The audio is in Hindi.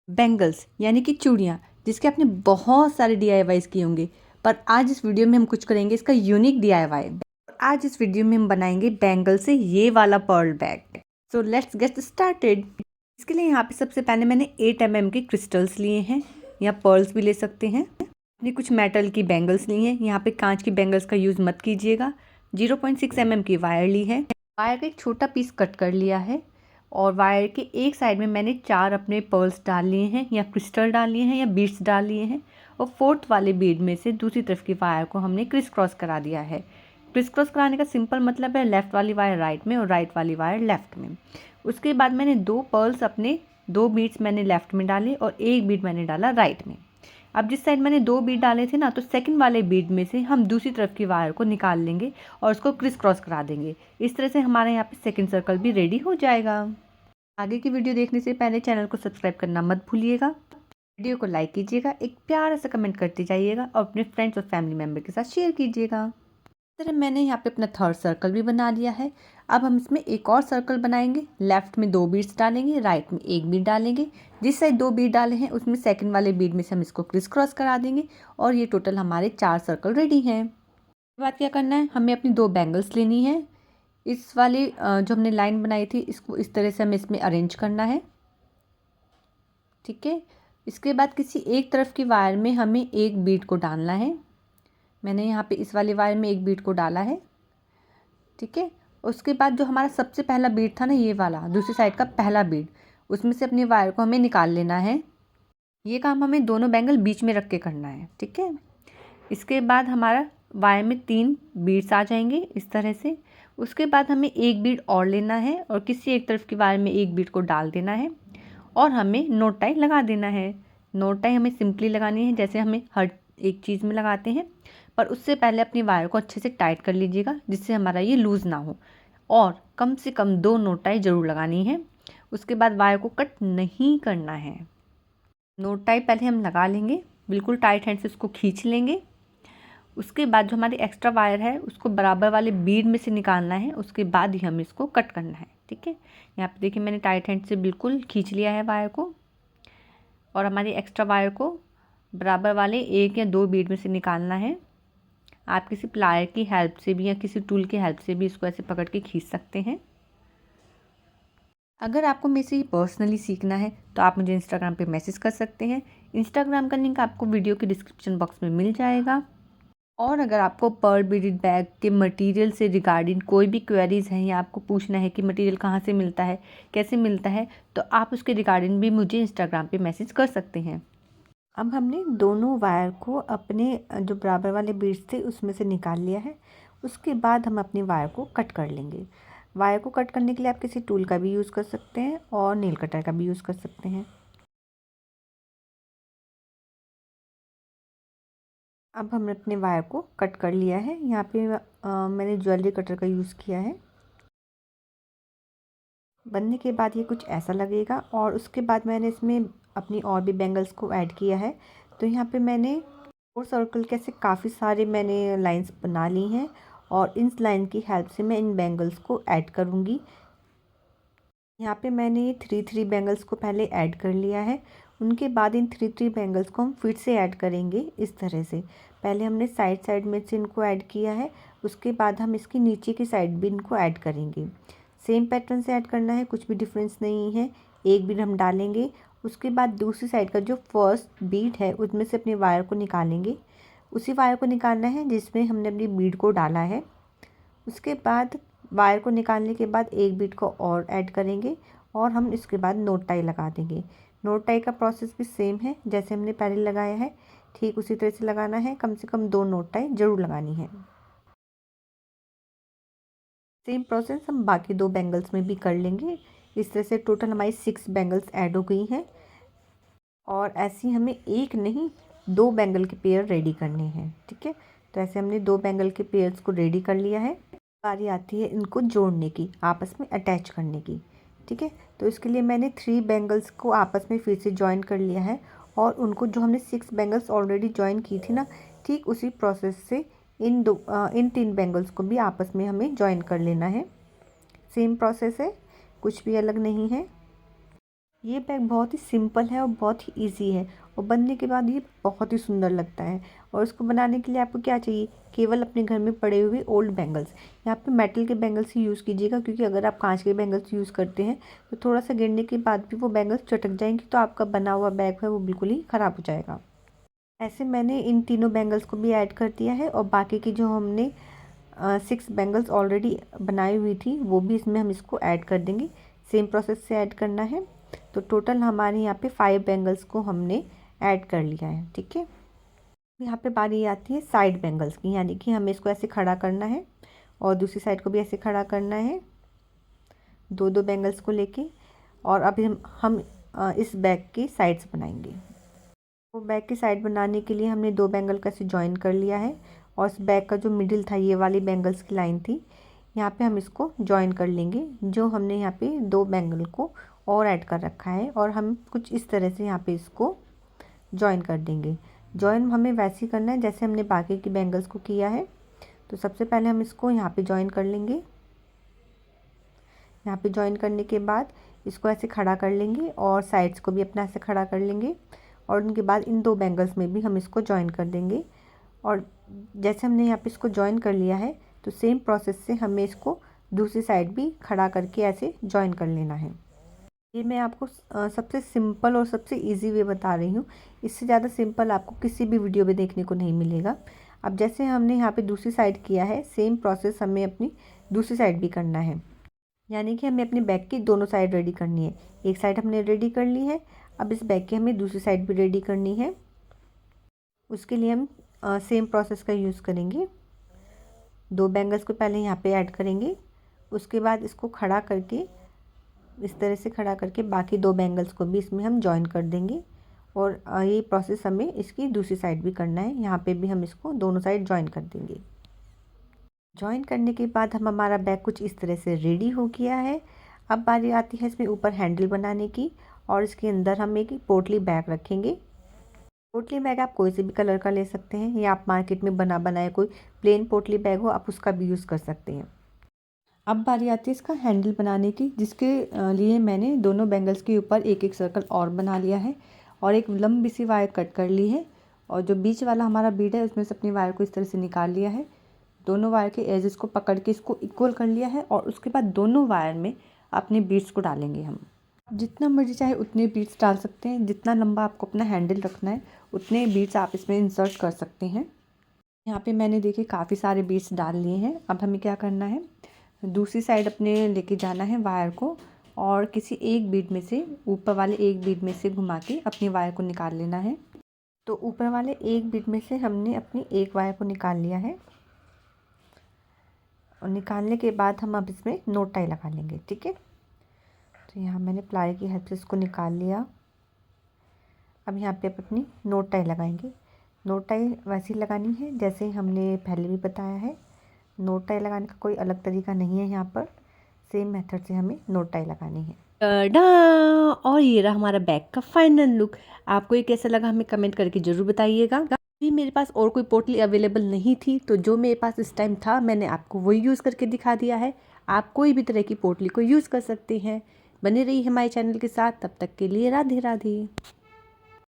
बैंगल्स यानी कि चूड़ियाँ, जिसके आपने बहुत सारे डीआईवाईज किए होंगे, पर आज इस वीडियो में हम कुछ करेंगे इसका यूनिक डीआईवाई। आज इस वीडियो में हम बनाएंगे बैंगल से ये वाला pearl bag. So let's get started. इसके लिए यहाँ पे सबसे पहले मैंने 8 mm के क्रिस्टल्स लिए हैं, या पर्ल्स भी ले सकते हैं। ये कुछ मेटल की बैंगल्स ली हैं, यहाँ पे कांच की बैंगल्स का यूज़ मत कीजिएगा। 0.6 mm की वायर ली है, वायर का एक छोटा पीस कट कर लिया है, और वायर के एक साइड में मैंने 4 अपने पर्ल्स डाल लिए हैं, या क्रिस्टल डाल लिए हैं, या बीड्स डाल लिए हैं, और 4th वाले बीड में से दूसरी तरफ की वायर को हमने क्रिस क्रॉस करा दिया है। क्रिस क्रॉस कराने का सिंपल मतलब है लेफ़्ट वाली वायर राइट में और राइट वाली वायर लेफ़्ट में। उसके बाद मैंने 2 पर्ल्स अपने 2 बीड्स मैंने लेफ़्ट में डाले और 1 बीड मैंने डाला राइट में। अब जिस साइड मैंने 2 बीड डाले थे ना, तो सेकंड वाले बीड में से हम दूसरी तरफ की वायर को निकाल लेंगे और उसको क्रिस क्रॉस करा देंगे। इस तरह से हमारे यहाँ पे सेकंड सर्कल भी रेडी हो जाएगा। आगे की वीडियो देखने से पहले चैनल को सब्सक्राइब करना मत भूलिएगा, वीडियो को लाइक कीजिएगा, एक प्यारा सा कमेंट करते जाइएगा और अपने फ्रेंड्स और फैमिली मेम्बर के साथ शेयर कीजिएगा। इस तरह मैंने यहाँ पे अपना थर्ड सर्कल भी बना लिया है। अब हम इसमें एक और सर्कल बनाएंगे। लेफ्ट में 2 बीड्स डालेंगे, राइट में 1 बीड डालेंगे। जिस साइड 2 बीड डाले हैं उसमें सेकंड वाले बीड में से हम इसको क्रिस क्रॉस करा देंगे, और ये टोटल हमारे 4 सर्कल रेडी हैं। बात क्या करना है, हमें अपनी 2 बैंगल्स लेनी है। इस वाली जो हमने लाइन बनाई थी, इसको इस तरह से हमें इसमें अरेंज करना है, ठीक है। इसके बाद किसी एक तरफ की वायर में हमें 1 बीड को डालना है। मैंने यहाँ पे इस वाली वायर में 1 बीड को डाला है, ठीक है। उसके बाद जो हमारा सबसे पहला बीड था ना, ये वाला दूसरी साइड का पहला बीड, उसमें से अपनी वायर को हमें निकाल लेना है। ये काम हमें दोनों बैंगल बीच में रख के करना है, ठीक है। इसके बाद हमारा वायर में 3 बीड्स आ जाएंगे इस तरह से। उसके बाद हमें 1 बीड और लेना है और किसी एक तरफ की वायर में 1 बीड को डाल देना है, और हमें नोट टाई लगा देना है। नोट टाई हमें सिंपली लगानी है जैसे हमें हर एक चीज़ में लगाते हैं, पर उससे पहले अपनी वायर को अच्छे से टाइट कर लीजिएगा जिससे हमारा ये लूज़ ना हो, और कम से कम 2 नोट टाई ज़रूर लगानी है। उसके बाद वायर को कट नहीं करना है। नोट टाई पहले हम लगा लेंगे, बिल्कुल टाइट हैंड से उसको खींच लेंगे। उसके बाद जो हमारी एक्स्ट्रा वायर है उसको बराबर वाले बीड में से निकालना है, उसके बाद ही हमें इसको कट करना है, ठीक है। यहाँ पे देखिए मैंने टाइट हैंड से बिल्कुल खींच लिया है वायर को, और हमारी एक्स्ट्रा वायर को बराबर वाले 1 या 2 बीड में से निकालना है। आप किसी प्लायर की हेल्प से भी या किसी टूल की हेल्प से भी इसको ऐसे पकड़ के खींच सकते हैं। अगर आपको मेरे से पर्सनली सीखना है तो आप मुझे इंस्टाग्राम पे मैसेज कर सकते हैं। इंस्टाग्राम का लिंक आपको वीडियो के डिस्क्रिप्शन बॉक्स में मिल जाएगा। और अगर आपको पर्ल बीडेड बैग के मटेरियल से रिगार्डिंग कोई भी क्वेरीज़ हैं, या आपको पूछना है कि मटेरियल कहाँ से मिलता है, कैसे मिलता है, तो आप उसके रिगार्डिंग भी मुझे इंस्टाग्राम पे मैसेज कर सकते हैं। अब हमने दोनों वायर को अपने जो बराबर वाले बीड्स थे उसमें से निकाल लिया है। उसके बाद हम अपनी वायर को कट कर लेंगे। वायर को कट करने के लिए आप किसी टूल का भी यूज़ कर सकते हैं और नेल कटर का भी यूज़ कर सकते हैं। अब हमने अपने वायर को कट कर लिया है। यहाँ पे मैंने ज्वेलरी कटर का यूज़ किया है। बनने के बाद ये कुछ ऐसा लगेगा, और उसके बाद मैंने इसमें अपनी और भी बैंगल्स को ऐड किया है। तो यहाँ पे मैंने 4 सर्कल के ऐसे काफ़ी सारे मैंने लाइंस बना ली हैं, और इन लाइन की हेल्प से मैं इन बैंगल्स को ऐड करूँगी। यहाँ पे मैंने 3 बैंगल्स को पहले ऐड कर लिया है। उनके बाद इन 3 बैंगल्स को हम फिर से ऐड करेंगे इस तरह से। पहले हमने साइड में से इनको ऐड किया है, उसके बाद हम इसकी नीचे की साइड भी इनको ऐड करेंगे। सेम पैटर्न से ऐड करना है, कुछ भी डिफरेंस नहीं है। 1 बीड हम डालेंगे, उसके बाद दूसरी साइड का जो फर्स्ट बीड है उसमें से अपनी वायर को निकालेंगे। उसी वायर को निकालना है जिसमें हमने अपनी बीड को डाला है। उसके बाद वायर को निकालने के बाद 1 बीड को और ऐड करेंगे, और हम इसके बाद नोट टाई लगा देंगे। नोट टाई का प्रोसेस भी सेम है जैसे हमने पहले लगाया है, ठीक उसी तरह से लगाना है। कम से कम 2 नोट टाई ज़रूर लगानी है। सेम प्रोसेस हम बाकी 2 बैंगल्स में भी कर लेंगे। इस तरह से टोटल हमारी 6 बैंगल्स ऐड हो गई हैं, और ऐसे ही हमें एक नहीं 2 बैंगल के पेयर रेडी करने हैं, ठीक है। तो ऐसे हमने 2 बैंगल के पेयर्स को रेडी कर लिया है। बारी आती है इनको जोड़ने की, आपस में अटैच करने की, ठीक है। तो इसके लिए मैंने 3 बैंगल्स को आपस में फिर से जॉइन कर लिया है, और उनको जो हमने 6 बैंगल्स ऑलरेडी जॉइन की थी ना, ठीक उसी प्रोसेस से इन 3 बैंगल्स को भी आपस में हमें जॉइन कर लेना है। सेम प्रोसेस है, कुछ भी अलग नहीं है। ये बैग बहुत ही सिंपल है और बहुत ही इजी है और बनने के बाद ये बहुत ही सुंदर लगता है। और इसको बनाने के लिए आपको क्या चाहिए, केवल अपने घर में पड़े हुए ओल्ड बैंगल्स। यहाँ पे मेटल के बैंगल्स ही यूज़ कीजिएगा, क्योंकि अगर आप कांच के बैंगल्स यूज़ करते हैं तो थोड़ा सा गिरने के बाद भी वो बैंगल्स चटक जाएंगे, तो आपका बना हुआ बैग है वो बिल्कुल ही ख़राब हो जाएगा। ऐसे मैंने इन तीनों बैंगल्स को भी ऐड कर दिया है और बाकी की जो हमने 6 बैंगल्स ऑलरेडी बनाई हुई थी वो भी इसमें हम इसको ऐड कर देंगे। सेम प्रोसेस से ऐड करना है। तो टोटल हमारे यहाँ पे 5 बैंगल्स को हमने ऐड कर लिया है। ठीक है, यहाँ पे बारी आती है साइड बैंगल्स की, यानी कि हमें इसको ऐसे खड़ा करना है और दूसरी साइड को भी ऐसे खड़ा करना है, दो दो बैंगल्स को लेके। और अब हम इस बैग की साइड्स बनाएंगे। तो बैग की साइड बनाने के लिए हमने 2 बैंगल का ऐसे जॉइन कर लिया है और इस बैग का जो मिडिल था, ये वाली बैंगल्स की लाइन थी, यहाँ पे हम इसको जॉइन कर लेंगे। जो हमने यहाँ पे 2 बैंगल को और ऐड कर रखा है और हम कुछ इस तरह से यहाँ पे इसको जॉइन कर देंगे। जॉइन हमें वैसे ही करना है जैसे हमने बाकी की बैंगल्स को किया है। तो सबसे पहले हम इसको यहाँ पे जॉइन कर लेंगे। यहाँ पे जॉइन करने के बाद इसको ऐसे खड़ा कर लेंगे और साइड्स को भी अपना ऐसे खड़ा कर लेंगे और उनके बाद इन 2 बैंगल्स में भी हम इसको जॉइन कर देंगे। और जैसे हमने यहाँ पे इसको जॉइन कर लिया है तो सेम प्रोसेस से हमें इसको दूसरी साइड भी खड़ा करके ऐसे जॉइन कर लेना है। ये मैं आपको सबसे सिंपल और सबसे इजी वे बता रही हूँ। इससे ज़्यादा सिंपल आपको किसी भी वीडियो में देखने को नहीं मिलेगा। अब जैसे हमने यहाँ पे दूसरी साइड किया है, सेम प्रोसेस हमें अपनी दूसरी साइड भी करना है। यानी कि हमें अपने बैग की दोनों साइड रेडी करनी है। एक साइड हमने रेडी कर ली है, अब इस बैग की हमें दूसरी साइड भी रेडी करनी है। उसके लिए हम सेम प्रोसेस का यूज़ करेंगे। 2 बैंगल्स को पहले यहाँ पे ऐड करेंगे, उसके बाद इसको खड़ा करके इस तरह से खड़ा करके बाकी 2 बैंगल्स को भी इसमें हम जॉइन कर देंगे। और ये प्रोसेस हमें इसकी दूसरी साइड भी करना है। यहाँ पे भी हम इसको दोनों साइड जॉइन कर देंगे। जॉइन करने के बाद हमारा बैग कुछ इस तरह से रेडी हो गया है। अब बारी आती है इसमें ऊपर हैंडल बनाने की और इसके अंदर हम एक पोटली बैग रखेंगे। पोटली बैग आप कोई से भी कलर का ले सकते हैं या आप मार्केट में बना बनाया कोई प्लेन पोटली बैग हो आप उसका भी यूज़ कर सकते हैं। अब बारी आती है इसका हैंडल बनाने की, जिसके लिए मैंने दोनों बैंगल्स के ऊपर एक एक सर्कल और बना लिया है और एक लंबी सी वायर कट कर ली है और जो बीच वाला हमारा बीड है उसमें से अपनी वायर को इस तरह से निकाल लिया है। दोनों वायर के एजेस को पकड़ के इसको इक्वल कर लिया है और उसके बाद दोनों वायर में अपने बीड्स को डालेंगे हम। जितना मर्जी चाहे उतने बीड्स डाल सकते हैं, जितना लंबा आपको अपना हैंडल रखना है उतने बीड्स आप इसमें इंसर्ट कर सकते हैं। यहाँ पे मैंने देखिए काफ़ी सारे बीड्स डाल लिए हैं। अब हमें क्या करना है, दूसरी साइड अपने लेके जाना है वायर को और किसी एक बीड में से, ऊपर वाले एक बीड में से घुमा के अपनी वायर को निकाल लेना है। तो ऊपर वाले एक बीड में से हमने अपनी एक वायर को निकाल लिया है और निकालने के बाद हम अब इसमें नोट टाई लगा लेंगे। ठीक है, तो यहाँ मैंने प्लाई की हेल्प से इसको निकाल लिया। अब यहाँ पे अपनी नोट टाई लगाएंगे। नोट टाई वैसी लगानी है जैसे हमने पहले भी बताया है। नोट टाई लगाने का कोई अलग तरीका नहीं है, यहाँ पर सेम मेथड से हमें नोट टाई लगानी है। टाडा! और ये रहा हमारा बैग का फाइनल लुक। आपको ये कैसा लगा हमें कमेंट करके ज़रूर बताइएगा। भी मेरे पास और कोई पोटली अवेलेबल नहीं थी, तो जो मेरे पास इस टाइम था मैंने आपको वही यूज़ करके दिखा दिया है। आप कोई भी तरह की पोटली को यूज़ कर सकते हैं। बने रहिए हमारे चैनल के साथ, तब तक के लिए राधे राधे।